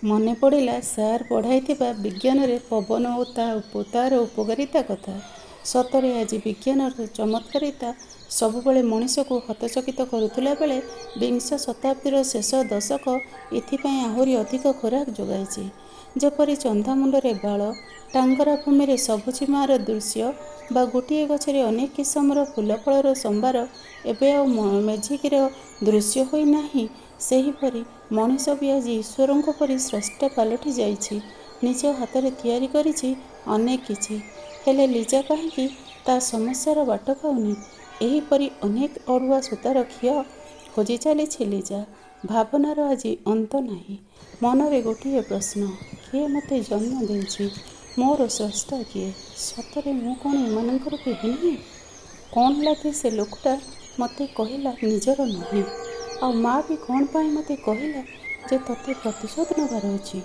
ମନେ ପଡ଼ିଲା ସାର୍ ପଢ଼ାଇଥିବା ବିଜ୍ଞାନରେ ପବନ ଓ ତାର ଉପକାରିତା କଥା। ସତରେ ଆଜି ବିଜ୍ଞାନର ଚମତ୍କାରିତା ସବୁବେଳେ ମଣିଷକୁ ହତଚକିତ କରୁଥିଲା ବେଳେ ବିଂଶ ଶତାବ୍ଦୀର ଶେଷ ଦଶକ ଏଥିପାଇଁ ଆହୁରି ଅଧିକ ଖୋରାକ ଯୋଗାଇଛି। ଯେପରି ଚନ୍ଦାମୁଣ୍ଡରେ ବାଳ, ଟାଙ୍ଗରା ଭୂମିରେ ସବୁଜିମାର ଦୃଶ୍ୟ ବା ଗୋଟିଏ ଗଛରେ ଅନେକ କିସମର ଫୁଲଫଳର ସମ୍ଭାର ଏବେ ଆଉ ମେଜିକର ଦୃଶ୍ୟ ହୋଇ ନାହିଁ, ସେହିପରି ମଣିଷ ବି ଆଜି ଈଶ୍ୱରଙ୍କ ପରି ସ୍ରଷ୍ଟା ପାଲଟି ଯାଇଛି। ନିଜ ହାତରେ ତିଆରି କରିଛି ଅନେକ କିଛି। ହେଲେ ଲିଜା କାହିଁକି ତା ସମସ୍ୟାର ବାଟ ପାଉନି? ଏହିପରି ଅନେକ ଅଡ଼ୁଆ ସୂତାର ଖିଅ ଖୋଜି ଚାଲିଛି ଲିଜା। ଭାବନାର ଆଜି ଅନ୍ତ ନାହିଁ। ମନରେ ଗୋଟିଏ ପ୍ରଶ୍ନ, କିଏ ମୋତେ ଜନ୍ମ ଦେଇଛି? ମୋର ସ୍ରଷ୍ଟା କିଏ? ସତରେ ମୁଁ କ'ଣ ଏମାନଙ୍କର କେହି ନୁହେଁ? କ'ଣ ଲାଗି ସେ ଲୋକଟା ମୋତେ କହିଲା ନିଜର ନୁହେଁ? ଆଉ ମା' ବି କ'ଣ ପାଇଁ ମୋତେ କହିଲା ଯେ ତୋତେ ପ୍ରତିଶୋଧ ନେବାର ଅଛି?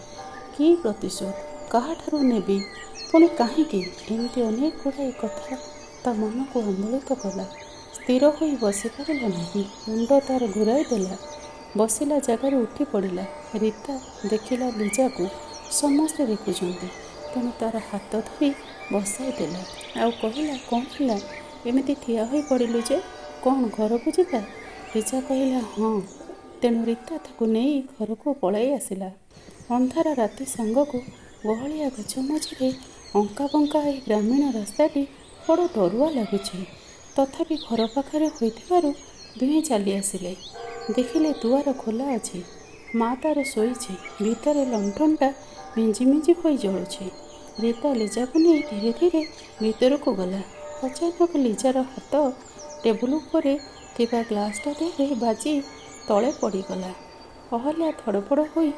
କି ପ୍ରତିଶୋଧ? କାହାଠାରୁ ନେବି? ପୁଣି କାହିଁକି? ଏମିତି ଅନେକ ଗୁଡ଼ାଏ କଥା ତା ମନକୁ ଆନ୍ଦୋଳିତ କଲା। ସ୍ଥିର ହୋଇ ବସିପାରିଲା ନାହିଁ। ମୁଣ୍ଡ ତାର ଘୂରାଇ ଦେଲା। ବସିଲା ଜାଗାରୁ ଉଠି ପଡ଼ିଲା। ରୀତା ଦେଖିଲା ଲିଜାକୁ ସମସ୍ତେ ଦେଖୁଛନ୍ତି। ତେଣୁ ତାର ହାତ ଧରି ବସାଇ ଦେଲା। ଆଉ କହିଲା, କ'ଣ ହେଲା? ଏମିତି ଠିଆ ହୋଇ ପଡ଼ିଲୁ ଯେ? କ'ଣ ଘରକୁ ଯିବା? ଲିଜା କହିଲା, ହଁ। ତେଣୁ ରୀତା ତାକୁ ନେଇ ଘରକୁ ପଳାଇ ଆସିଲା। ଅନ୍ଧାର ରାତି ସାଙ୍ଗକୁ ଗହଳିଆ ଗଛ ମଝିରେ ଅଙ୍କା ବଙ୍କା ଏହି ଗ୍ରାମୀଣ ରାସ୍ତାଟି ବଡ଼ ଡରୁଆ ଲାଗୁଛି। ତଥାପି ଘର ପାଖରେ ହୋଇଥିବାରୁ ଦୁହେଁ ଚାଲି ଆସିଲେ। ଦେଖିଲେ ଦୁଆର ଖୋଲା ଅଛି। ମା' ତାର ଶୋଇଛି। ଭିତରେ ଲଣ୍ଠନଟା ମିଞ୍ଜି ମିଞ୍ଜି ହୋଇ ଜଳୁଛି। ରୀତା ଲିଜାକୁ ନେଇ ଧୀରେ ଧୀରେ ଭିତରକୁ ଗଲା। ଅଚାନକ ଲିଜାର ହାତ ଟେବୁଲ ଉପରେ ଥିବା ଗ୍ଲାସଟା ଦେହରେ ବାଜି ତଳେ ପଡ଼ିଗଲା। ଅହଲ୍ୟା ଧଡ଼ପଡ଼ ହୋଇ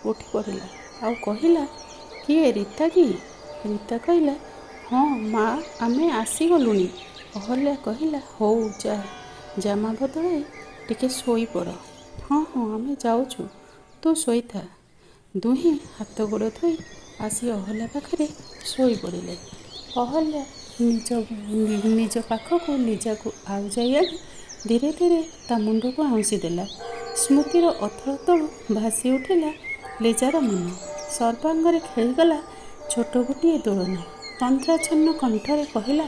ଉଠି ପଡ଼ିଲା। ଆଉ କହିଲା, କିଏ ରୀତା କି? ରୀତା କହିଲା, ହଁ ମା', ଆମେ ଆସିଗଲୁଣି। ଅହଲ୍ୟା କହିଲା, ହଉ ଯା, ଜାମା ବଦଳାଇ ଟିକେ ଶୋଇପଡ଼। ହଁ ହଁ, ଆମେ ଯାଉଛୁ, ତୁ ଶୋଇଥା। ଦୁହେଁ ହାତ ଗୋଡ଼ ଧୋଇ ଆସି ଅହଲ୍ୟା ପାଖରେ ଶୋଇପଡ଼ିଲେ। ଅହଲ୍ୟା ନିଜ ପାଖକୁ ଲିଜାକୁ ଆଉଜାଇ ଆଣି ଧୀରେ ଧୀରେ ତା ମୁଣ୍ଡକୁ ଆଉଁସି ଦେଲା। ସ୍ମୃତିର ଅତଳ ତଳୁ ଭାସି ଉଠିଲା ଲିଜାର ମନ। ସର୍ବାଙ୍ଗରେ ଖେଳିଗଲା ଛୋଟ ଗୋଟିଏ ଦୋଳନ। ତନ୍ଦ୍ରାଚ୍ଛନ୍ନ କଣ୍ଠରେ କହିଲା,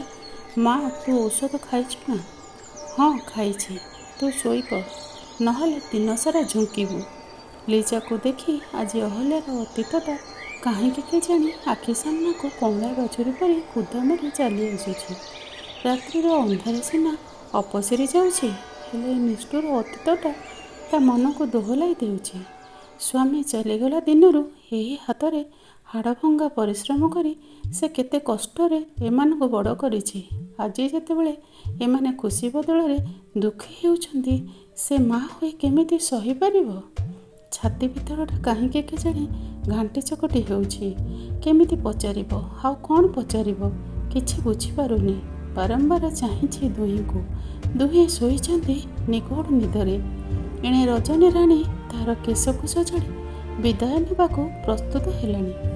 ମା', ତୁ ଔଷଧ ଖାଇଛୁ ନା? ହଁ ଖାଇଛି। ତୁ ଶୋଇପଡ଼, ନହେଲେ ଦିନସାରା ଝୁଙ୍କିବୁ। ଲିଜାକୁ ଦେଖି ଆଜି ଅହଲ୍ୟାର ଅତୀତଟା କାହିଁକି କେଜାଣି ଆଖି ସାମ୍ନାକୁ କଅଁଳା ବାଛୁରୀ ପରି କୁଦା ମାରି ଚାଲି ଆସୁଛି। ରାତ୍ରିର ଅନ୍ଧାର ସିନା ଅପସରି ଯାଉଛି, ହେଲେ ଏ ନିଷ୍ଠୁର ଅତୀତଟା ତା ମନକୁ ଦୋହଲାଇ ଦେଉଛି। ସ୍ୱାମୀ ଚାଲିଗଲା ଦିନରୁ ଏହି ହାତରେ ହାଡ଼ଭଙ୍ଗା ପରିଶ୍ରମ କରି ସେ କେତେ କଷ୍ଟରେ ଏମାନଙ୍କୁ ବଡ଼ କରିଛି। ଆଜି ଯେତେବେଳେ ଏମାନେ ଖୁସି ବଦଳରେ ଦୁଃଖୀ ହେଉଛନ୍ତି, ସେ ମା' ହୋଇ କେମିତି ସହିପାରିବ? ଛାତି ଭିତରଟା କାହିଁକି କେଜାଣି ଘାଣ୍ଟି ଚକଟି ହେଉଛି। କେମିତି ପଚାରିବ? ଆଉ କ'ଣ ପଚାରିବ? କିଛି ବୁଝିପାରୁନି। ବାରମ୍ବାର ଚାହିଁଛି ଦୁହିଁଙ୍କୁ। ଦୁହେଁ ଶୋଇଛନ୍ତି ନିଘୋଡ଼ ନିଦରେ। ଏଣେ ରଜନୀ ରାଣୀ ତାର କେଶକୁ ସଜାଡ଼ି ବିଦାୟ ନେବାକୁ ପ୍ରସ୍ତୁତ ହେଲାଣି।